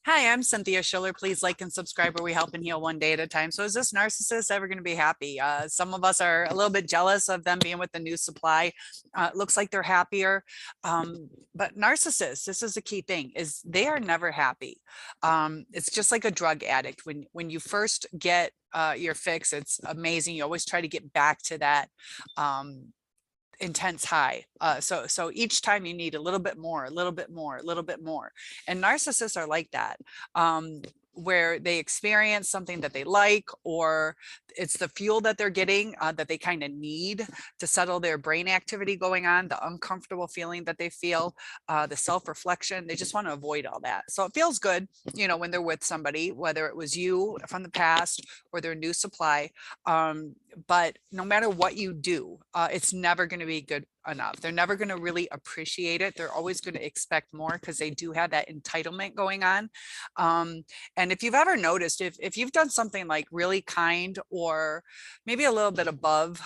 Hi, I'm Cynthia Schiller. Please like and subscribe where we help and heal one day at a time. So is this narcissist ever going to be happy? Some of us are a little bit jealous of them being with the new supply. It looks like they're happier. But narcissists, this is the key thing, is they are never happy. It's just like a drug addict. When you first get your fix, it's amazing. You always try to get back to that intense high. So each time you need a little bit more, a little bit more, a little bit more. And narcissists are like that. Where they experience something that they like, or it's the fuel that they're getting that they kind of need to settle their brain activity going on, the uncomfortable feeling that they feel, the self-reflection. They just want to avoid all that. So it feels good, when they're with somebody, whether it was you from the past or their new supply. But no matter what you do, it's never going to be good enough. They're never going to really appreciate it. They're always going to expect more because they do have that entitlement going on. And if you've ever noticed, if you've done something like really kind or maybe a little bit above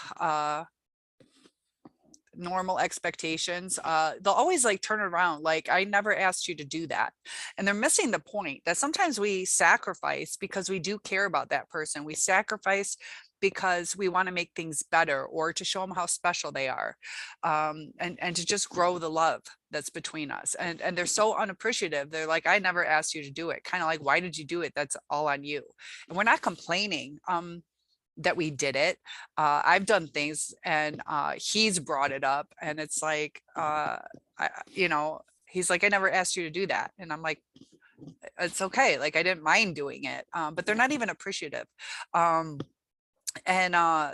normal expectations, they'll always like turn around like, I never asked you to do that. And they're missing the point that sometimes we sacrifice because we do care about that person. We sacrifice because we want to make things better, or to show them how special they are, and to just grow the love that's between us. And they're so unappreciative. They're like, I never asked you to do it. Kind of like, why did you do it? That's all on you. And we're not complaining that we did it. I've done things and he's brought it up, and it's like, he's like, I never asked you to do that. And I'm like, it's okay. Like, I didn't mind doing it. But they're not even appreciative.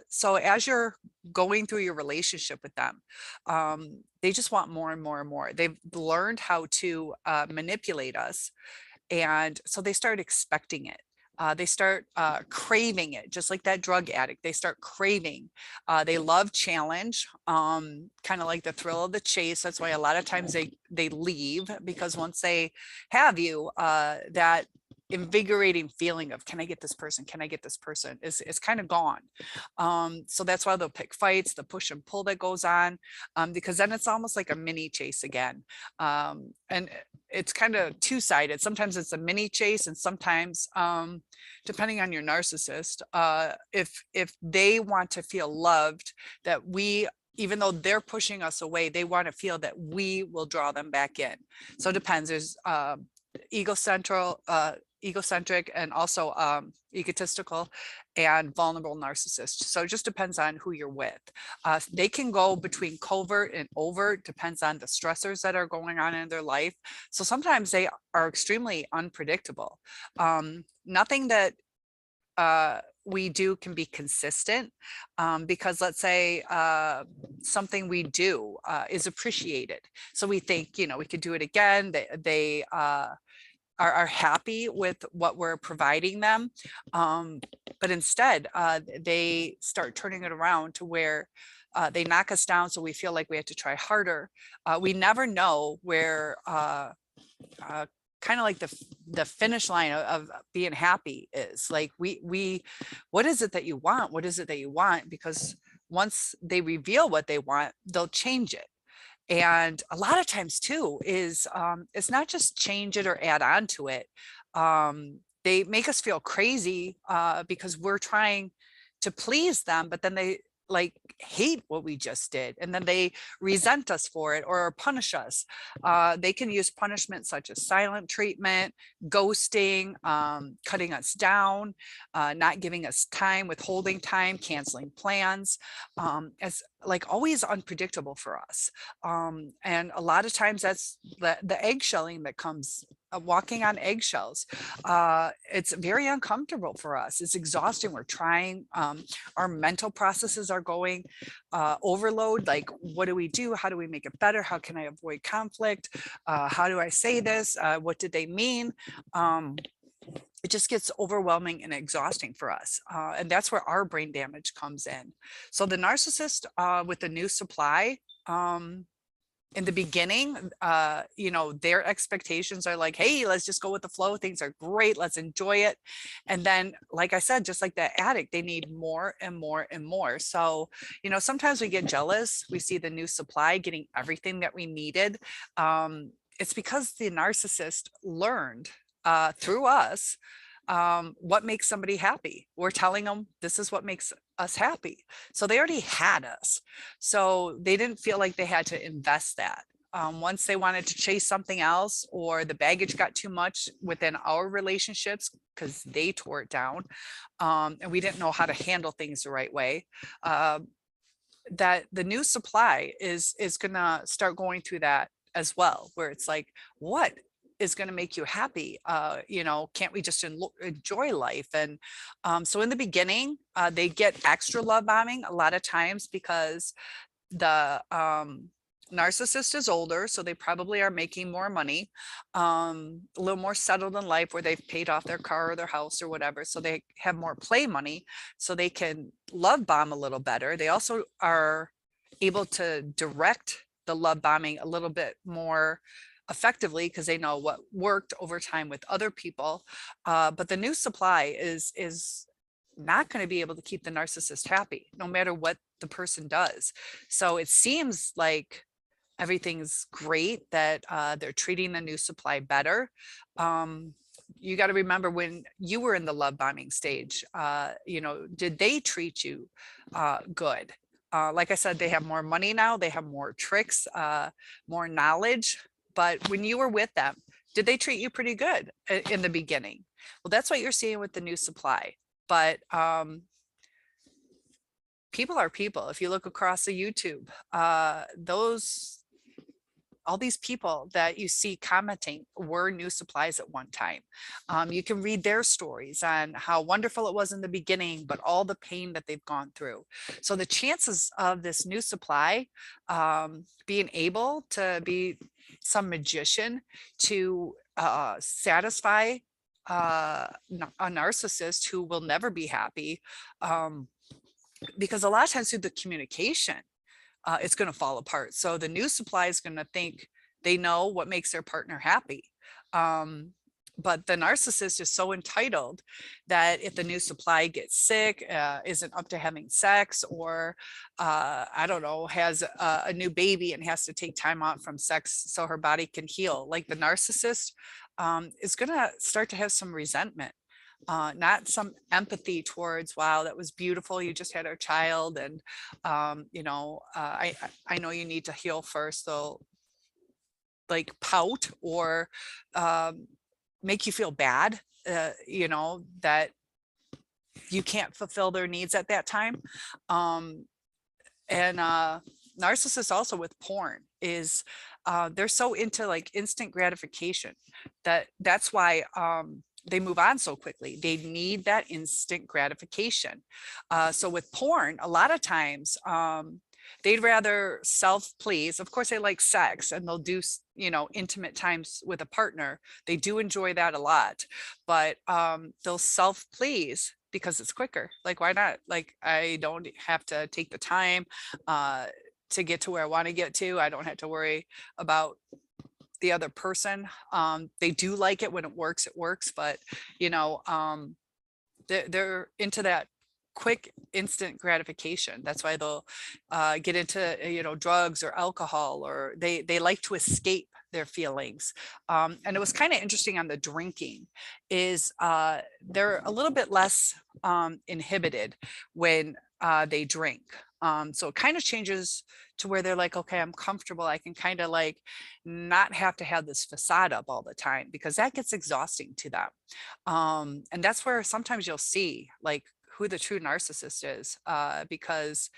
So as you're going through your relationship with them, they just want more and more and more. They've learned how to manipulate us. And so they start expecting it. They start craving it, just like that drug addict. They start craving. They love challenge, kind of like the thrill of the chase. That's why a lot of times they leave, because once they have you, that invigorating feeling of, can I get this person? Can I get this person? Is kind of gone. So that's why they'll pick fights, the push and pull that goes on, because then it's almost like a mini chase again. And it's kind of two-sided. Sometimes it's a mini chase, and sometimes, depending on your narcissist, if they want to feel loved, that we, even though they're pushing us away, they want to feel that we will draw them back in. So it depends. There's egocentric and also egotistical and vulnerable narcissists. So it just depends on who you're with. They can go between covert and overt, depends on the stressors that are going on in their life. So sometimes they are extremely unpredictable. Nothing that we do can be consistent, because let's say something we do is appreciated. So we think, we could do it again. They are happy with what we're providing them. But instead, they start turning it around to where they knock us down, so we feel like we have to try harder. We never know where kind of like the finish line of being happy is. Like, what is it that you want? What is it that you want? Because once they reveal what they want, they'll change it. And a lot of times too is it's not just change it or add on to it. They make us feel crazy because we're trying to please them, but then they like hate what we just did, and then they resent us for it or punish us. They can use punishment such as silent treatment, ghosting, cutting us down, not giving us time, withholding time, canceling plans, as like always unpredictable for us. And a lot of times that's the eggshelling that comes, walking on eggshells. It's very uncomfortable for us. It's exhausting. We're trying, our mental processes are going overload. Like, what do we do? How do we make it better? How can I avoid conflict? How do I say this? What did they mean? It just gets overwhelming and exhausting for us. And that's where our brain damage comes in. So the narcissist with the new supply, in the beginning, their expectations are like, hey, let's just go with the flow. Things are great. Let's enjoy it. And then, like I said, just like that addict, they need more and more and more. So, sometimes we get jealous. We see the new supply getting everything that we needed. It's because the narcissist learned through us, what makes somebody happy. We're telling them this is what makes us happy. So they already had us. So they didn't feel like they had to invest that. Once they wanted to chase something else, or the baggage got too much within our relationships because they tore it down, and we didn't know how to handle things the right way, uh, that the new supply is gonna start going through that as well, where it's like, what is going to make you happy? You know, can't we just enjoy life? And so in the beginning, they get extra love bombing a lot of times because the narcissist is older, so they probably are making more money, a little more settled in life, where they've paid off their car or their house or whatever, so they have more play money, so they can love bomb a little better. They also are able to direct the love bombing a little bit more effectively because they know what worked over time with other people. But the new supply is not going to be able to keep the narcissist happy no matter what the person does. So it seems like everything's great, that they're treating the new supply better. You got to remember, when you were in the love bombing stage, you know, did they treat you good? Like I said, they have more money now, they have more tricks, more knowledge. But when you were with them, did they treat you pretty good in the beginning? Well, that's what you're seeing with the new supply. But people are people. If you look across the YouTube, all these people that you see commenting were new supplies at one time. You can read their stories on how wonderful it was in the beginning, but all the pain that they've gone through. So the chances of this new supply being able to be some magician to satisfy a narcissist who will never be happy, because a lot of times through the communication, it's going to fall apart. So the new supply is going to think they know what makes their partner happy. But the narcissist is so entitled that if the new supply gets sick, isn't up to having sex, or I don't know, has a new baby and has to take time out from sex so her body can heal, like the narcissist is going to start to have some resentment. Not some empathy towards, wow, that was beautiful, you just had our child, and you know, I know you need to heal first. They'll like pout, or make you feel bad, you know, that you can't fulfill their needs at that time. And narcissists also with porn is they're so into like instant gratification, that's why they move on so quickly. They need that instant gratification. So with porn, a lot of times they'd rather self-please. Of course, they like sex and they'll do, you know, intimate times with a partner. They do enjoy that a lot, but they'll self-please because it's quicker. Like, why not? Like, I don't have to take the time to get to where I want to get to. I don't have to worry about the other person. They do like it when it works, but you know, they're into that quick instant gratification. That's why they'll get into you know, drugs or alcohol, or they like to escape their feelings. And it was kind of interesting on the drinking is they're a little bit less inhibited when they drink. So it kind of changes to where they're like, okay, I'm comfortable. I can kind of like not have to have this facade up all the time, because that gets exhausting to them. And that's where sometimes you'll see like who the true narcissist is, because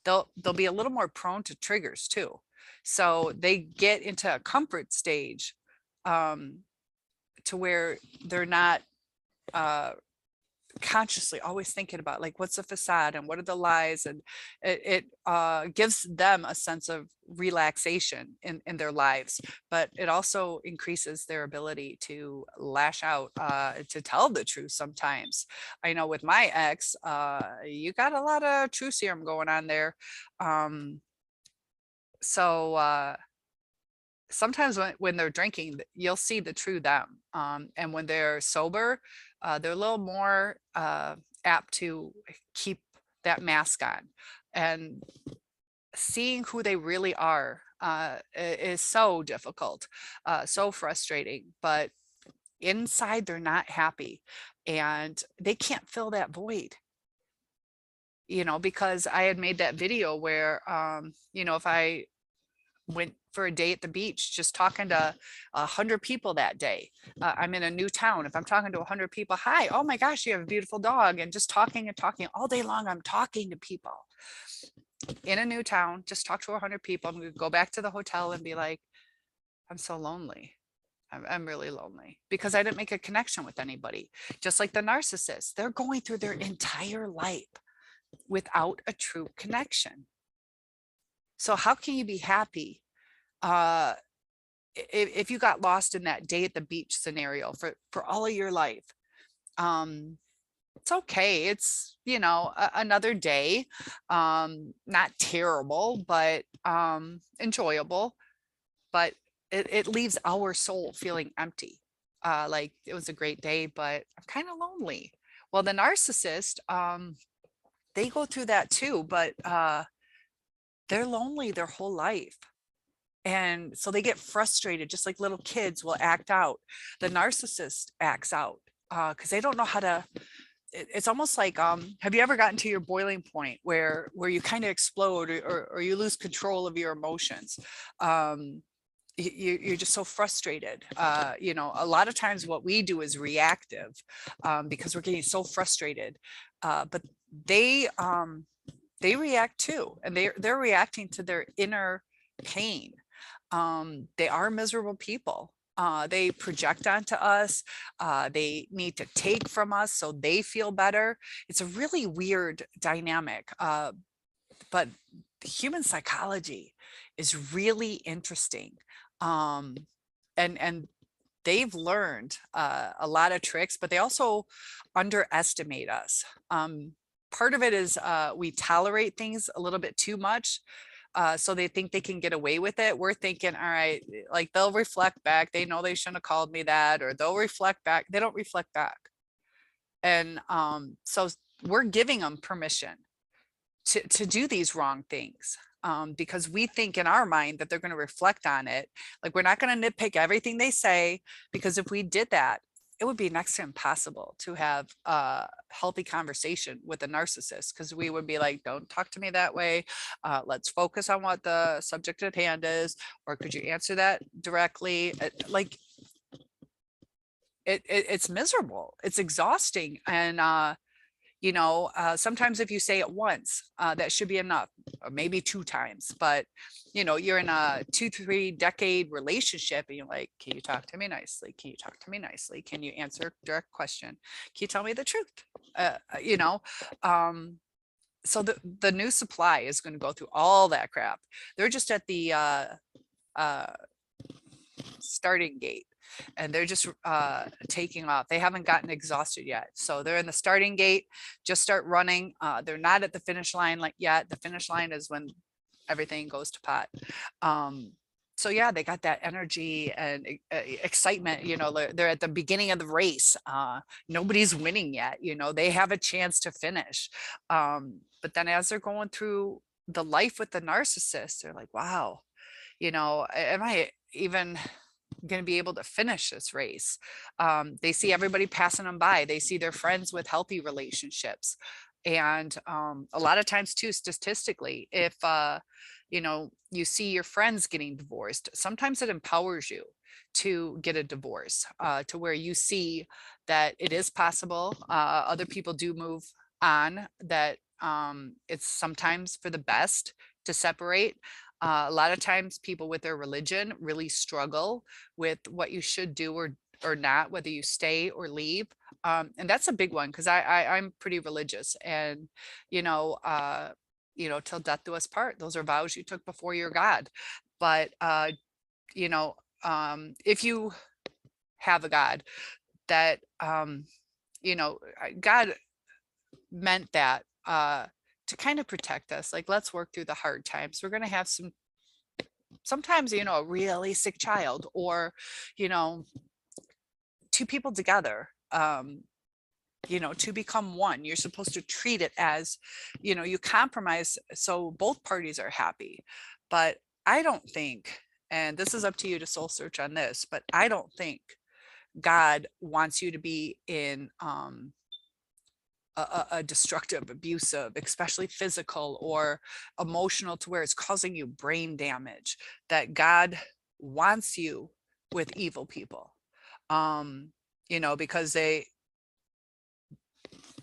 they'll be a little more prone to triggers too. So they get into a comfort stage to where they're not consciously always thinking about like, what's the facade and what are the lies, and it gives them a sense of relaxation in their lives, but it also increases their ability to lash out, to tell the truth sometimes. I know with my ex, you got a lot of truth serum going on there. So sometimes when they're drinking, you'll see the true them. And when they're sober, they're a little more apt to keep that mask on. And seeing who they really are is so difficult, so frustrating. But inside they're not happy, and they can't fill that void, because I had made that video where, if I went for a day at the beach, just talking to 100 people that day. I'm in a new town. If I'm talking to 100 people, hi, oh my gosh, you have a beautiful dog, and just talking and talking all day long, I'm talking to people in a new town, just talk to 100 people. I'm going to go back to the hotel and be like, I'm so lonely. I'm really lonely because I didn't make a connection with anybody. Just like the narcissist, they're going through their entire life without a true connection. So how can you be happy if you got lost in that day at the beach scenario for all of your life? It's okay. It's, another day, not terrible, but enjoyable, but it leaves our soul feeling empty. Like it was a great day, but I'm kind of lonely. Well, the narcissist, they go through that too, but they're lonely their whole life. And so they get frustrated, just like little kids will act out. The narcissist acts out because they don't know how to. It's almost like, have you ever gotten to your boiling point where you kind of explode, or you lose control of your emotions? You're just so frustrated. A lot of times what we do is reactive because we're getting so frustrated. But they react too, and they're reacting to their inner pain. They are miserable people. They project onto us. They need to take from us so they feel better. It's a really weird dynamic. But human psychology is really interesting. And they've learned a lot of tricks, but they also underestimate us. Part of it is we tolerate things a little bit too much. So they think they can get away with it. We're thinking, all right, like they'll reflect back. They know they shouldn't have called me that, or they'll reflect back. They don't reflect back. And so we're giving them permission to do these wrong things. Because we think in our mind that they're going to reflect on it. Like we're not going to nitpick everything they say, because if we did that, it would be next to impossible to have a healthy conversation with a narcissist, because we would be like, don't talk to me that way. Let's focus on what the subject at hand is, or could you answer that directly? Like it's miserable. It's exhausting. And sometimes if you say it once, that should be enough, or maybe 2 times. But, you're in a 2-3 decade relationship and you're like, can you talk to me nicely? Can you talk to me nicely? Can you answer a direct question? Can you tell me the truth? So the new supply is going to go through all that crap. They're just at the starting gate, and they're just taking off. They haven't gotten exhausted yet. So they're in the starting gate, just start running. They're not at the finish line like yet. The finish line is when everything goes to pot. So yeah, they got that energy and excitement. They're at the beginning of the race. Nobody's winning yet. They have a chance to finish. But then as they're going through the life with the narcissist, they're like, wow, am I even going to be able to finish this race? They see everybody passing them by. They see their friends with healthy relationships. And a lot of times too, statistically, if you see your friends getting divorced, sometimes it empowers you to get a divorce, to where you see that it is possible. Other people do move on, that it's sometimes for the best to separate. A lot of times people with their religion really struggle with what you should do or not, whether you stay or leave. And that's a big one, because I'm pretty religious, and till death do us part. Those are vows you took before your God. But if you have a God that God meant that to kind of protect us. Like, let's work through the hard times. We're going to have sometimes, a really sick child, or, 2 people together, to become one. You're supposed to treat it as, you compromise so both parties are happy. But I don't think, and this is up to you to soul search on this, but I don't think God wants you to be in a destructive, abusive, especially physical or emotional, to where it's causing you brain damage, that God wants you with evil people. You know, because they,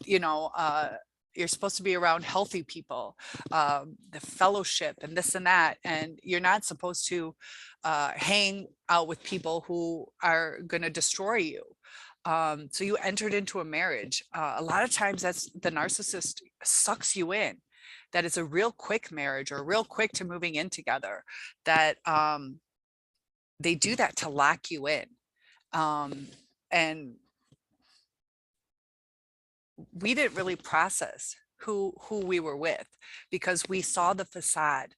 you know, you're supposed to be around healthy people, the fellowship and this and that, and you're not supposed to hang out with people who are going to destroy you. So you entered into a marriage. A lot of times that's the narcissist sucks you in, that it's a real quick marriage or real quick to moving in together, that they do that to lock you in. And we didn't really process who we were with, because we saw the facade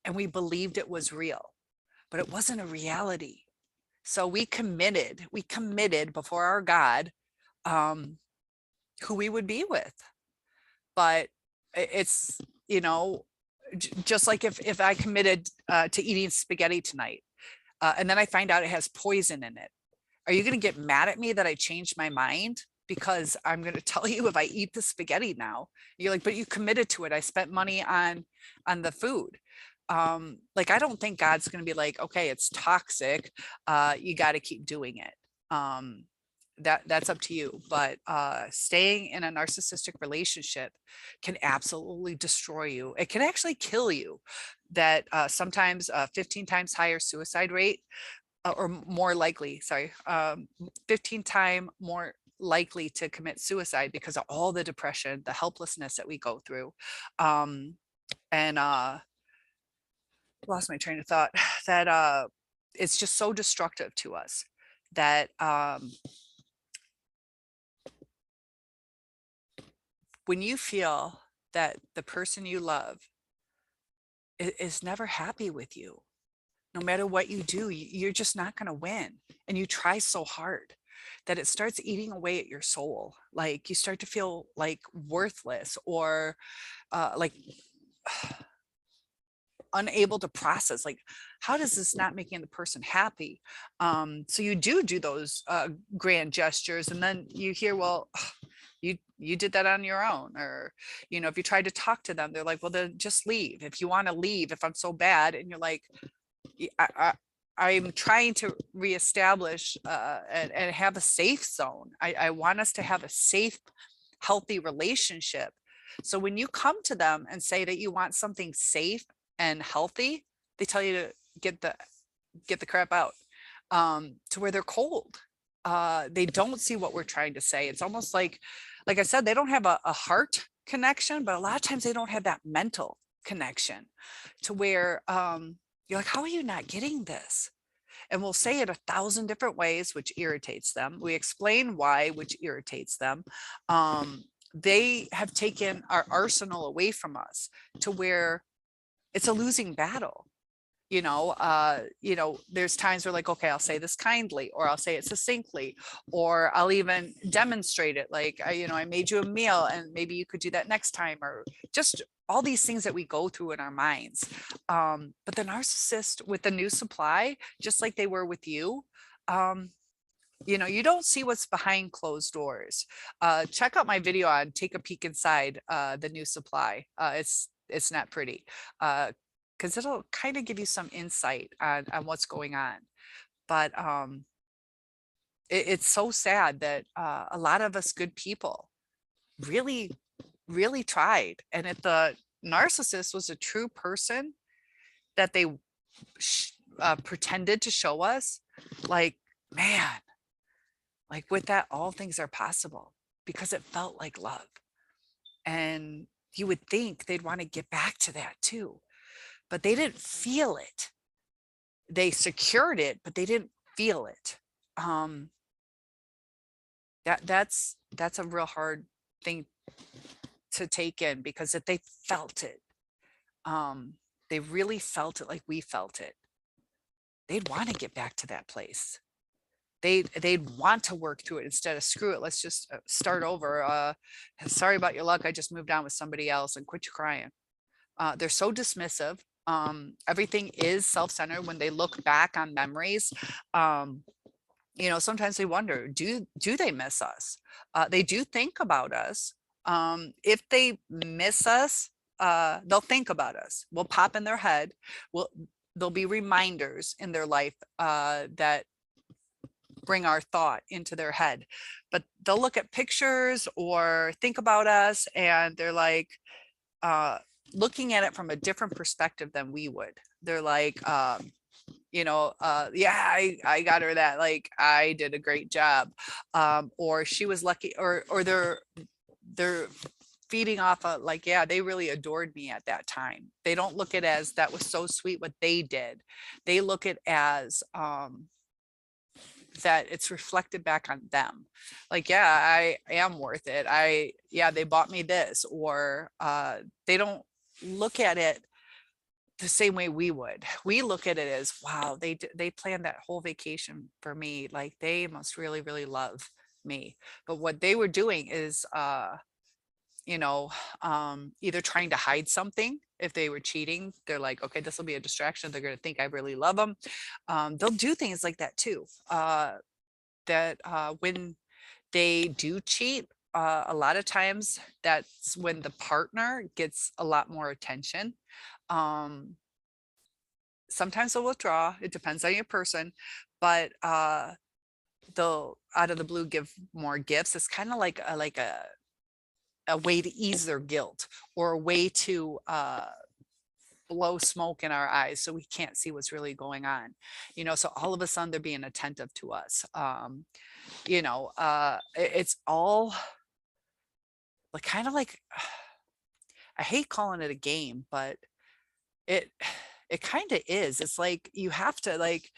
and we believed it was real, but it wasn't a reality. So we committed before our God who we would be with. But it's, you know, just like if I committed to eating spaghetti tonight, and then I find out it has poison in it, are you going to get mad at me that I changed my mind? Because I'm going to tell you, if I eat the spaghetti now, you're like, but you committed to it. I spent money on the food. Like, I don't think God's going to be like, okay, it's toxic. You got to keep doing it. That's up to you. But staying in a narcissistic relationship can absolutely destroy you. It can actually kill you. That sometimes 15 times higher suicide rate, or more likely, sorry, 15 times more likely to commit suicide, because of all the depression, the helplessness that we go through. And lost my train of thought. That it's just so destructive to us, that when you feel that the person you love is never happy with you, no matter what you do, you're just not going to win. And you try so hard that it starts eating away at your soul. Like, you start to feel like worthless, or like unable to process, like, how does this not making the person happy? So you do those grand gestures, and then you hear, well, you did that on your own. Or, you know, if you try to talk to them, they're like, well, then just leave if you want to leave, if I'm so bad. And you're like, I'm trying to reestablish and have a safe zone. I want us to have a safe, healthy relationship. So when you come to them and say that you want something safe and healthy, they tell you to get the crap out, to where they're cold. They don't see what we're trying to say. It's almost like I said, they don't have a heart connection, but a lot of times they don't have that mental connection, to where you're like, how are you not getting this? And we'll say it 1,000 different ways, which irritates them. We explain why, which irritates them. They have taken our arsenal away from us, to where it's a losing battle. You know, there's times where, like, okay, I'll say this kindly, or I'll say it succinctly, or I'll even demonstrate it. Like, I made you a meal and maybe you could do that next time, or just all these things that we go through in our minds. But the narcissist, with the new supply, just like they were with you, you don't see what's behind closed doors. Check out my video on Take a Peek Inside the New Supply. It's not pretty. Because it'll kind of give you some insight on what's going on. But it's so sad that a lot of us good people really, really tried. And if the narcissist was a true person that they pretended to show us, like, man, like, with that, all things are possible, because it felt like love. And you would think they'd want to get back to that too. But they didn't feel it. They secured it, but they didn't feel it. That's a real hard thing to take in, because if they felt it, they really felt it like we felt it, they'd want to get back to that place. They'd want to work through it, instead of screw it, let's just start over. Sorry about your luck, I just moved on with somebody else, and quit your crying. They're so dismissive. Everything is self-centered when they look back on memories. You know, sometimes they wonder, do they miss us? They do think about us. If they miss us, they'll think about us. We'll pop in their head. Will There'll be reminders in their life that bring our thought into their head, but they'll look at pictures or think about us, and they're like uh, looking at it from a different perspective than we would. They're like, yeah, I got her that, like, I did a great job, or she was lucky, or they're feeding off of, like, yeah, they really adored me at that time. They don't look at it as that was so sweet what they did. They look at as that it's reflected back on them. Like, yeah, I am worth it. Yeah, they bought me this, or they don't look at it the same way we would. We look at it as, wow, they planned that whole vacation for me. Like, they must really, really love me. But what they were doing is, you know, either trying to hide something. If they were cheating, they're like, okay, this will be a distraction. They're going to think I really love them. They'll do things like that too. When they do cheat, a lot of times that's when the partner gets a lot more attention. Um, Sometimes they'll withdraw. It depends on your person, but they'll out of the blue give more gifts. It's kind of like a way to ease their guilt, or a way to blow smoke in our eyes so we can't see what's really going on. So all of a sudden they're being attentive to us. It's all like, kind of like, I hate calling it a game, but it it kind of is. It's like you have to, like,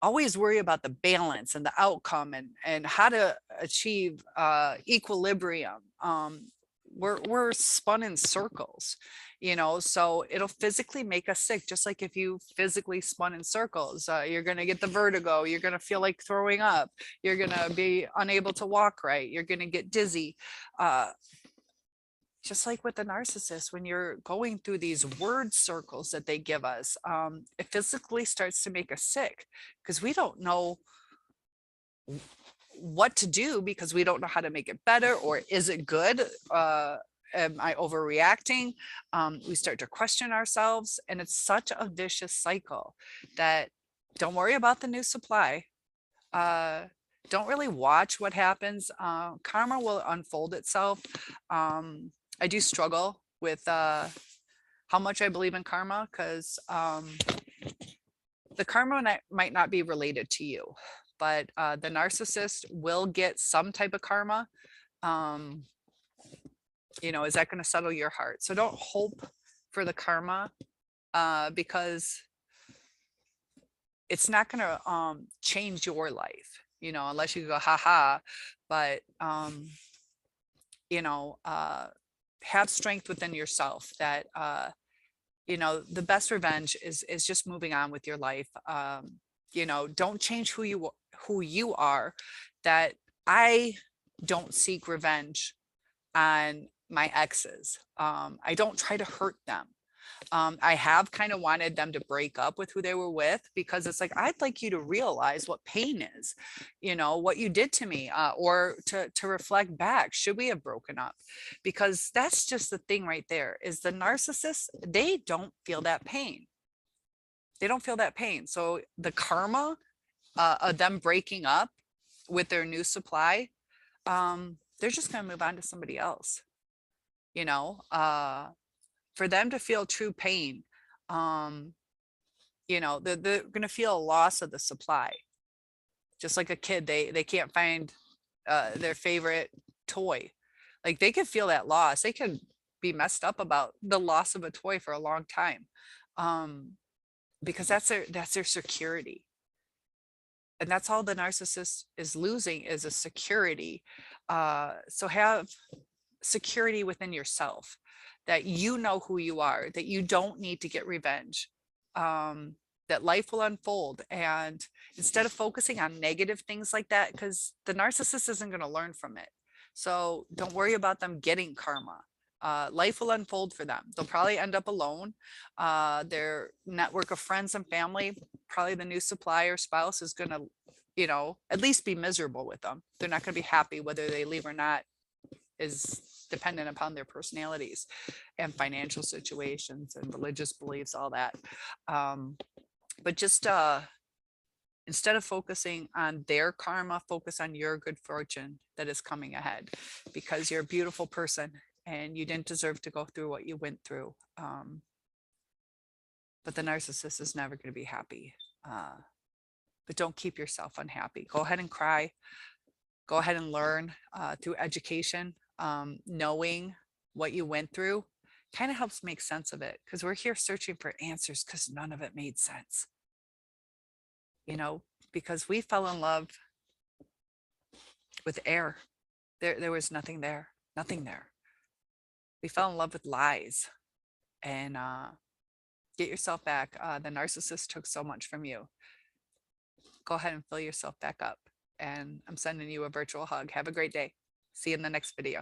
always worry about the balance and the outcome, and how to achieve equilibrium. We're spun in circles, so it'll physically make us sick. Just like if you physically spun in circles, you're going to get the vertigo, you're going to feel like throwing up, you're going to be unable to walk right, you're going to get dizzy. Just like with the narcissist, when you're going through these word circles that they give us, it physically starts to make us sick, because we don't know what to do, because we don't know how to make it better, or is it good? Am I overreacting? We start to question ourselves, and it's such a vicious cycle that, don't worry about the new supply. Don't really watch what happens. Karma will unfold itself. I do struggle with how much I believe in karma, because the karma might not be related to you, but the narcissist will get some type of karma. Is that going to settle your heart? So don't hope for the karma, because it's not going to change your life, unless you go, haha. But, have strength within yourself that, the best revenge is just moving on with your life. Don't change who you are. That I don't seek revenge on my exes. I don't try to hurt them. I have kind of wanted them to break up with who they were with, because it's like, I'd like you to realize what pain is, what you did to me, or to reflect back, should we have broken up? Because that's just the thing right there, is the narcissists, they don't feel that pain. They don't feel that pain. So the karma of them breaking up with their new supply, they're just going to move on to somebody else, for them to feel true pain. They're going to feel a loss of the supply. Just like a kid, they can't find their favorite toy. Like, they could feel that loss. They could be messed up about the loss of a toy for a long time, because that's their security. And that's all the narcissist is losing, is a security. So have security within yourself, that you know who you are, that you don't need to get revenge, that life will unfold. And instead of focusing on negative things like that, because the narcissist isn't going to learn from it. So don't worry about them getting karma. Life will unfold for them. They'll probably end up alone. Their network of friends and family, probably the new supplier spouse, is going to you know, at least be miserable with them. They're not going to be happy whether they leave or not, is dependent upon their personalities and financial situations and religious beliefs, all that. But just instead of focusing on their karma, focus on your good fortune that is coming ahead, because you're a beautiful person and you didn't deserve to go through what you went through. But the narcissist is never going to be happy. But don't keep yourself unhappy. Go ahead and cry. Go ahead and learn through education. Knowing what you went through kind of helps make sense of it, because we're here searching for answers because none of it made sense. You know, because we fell in love with air. There was nothing there, nothing there. We fell in love with lies. And get yourself back. The narcissist took so much from you. Go ahead and fill yourself back up. And I'm sending you a virtual hug. Have a great day. See you in the next video.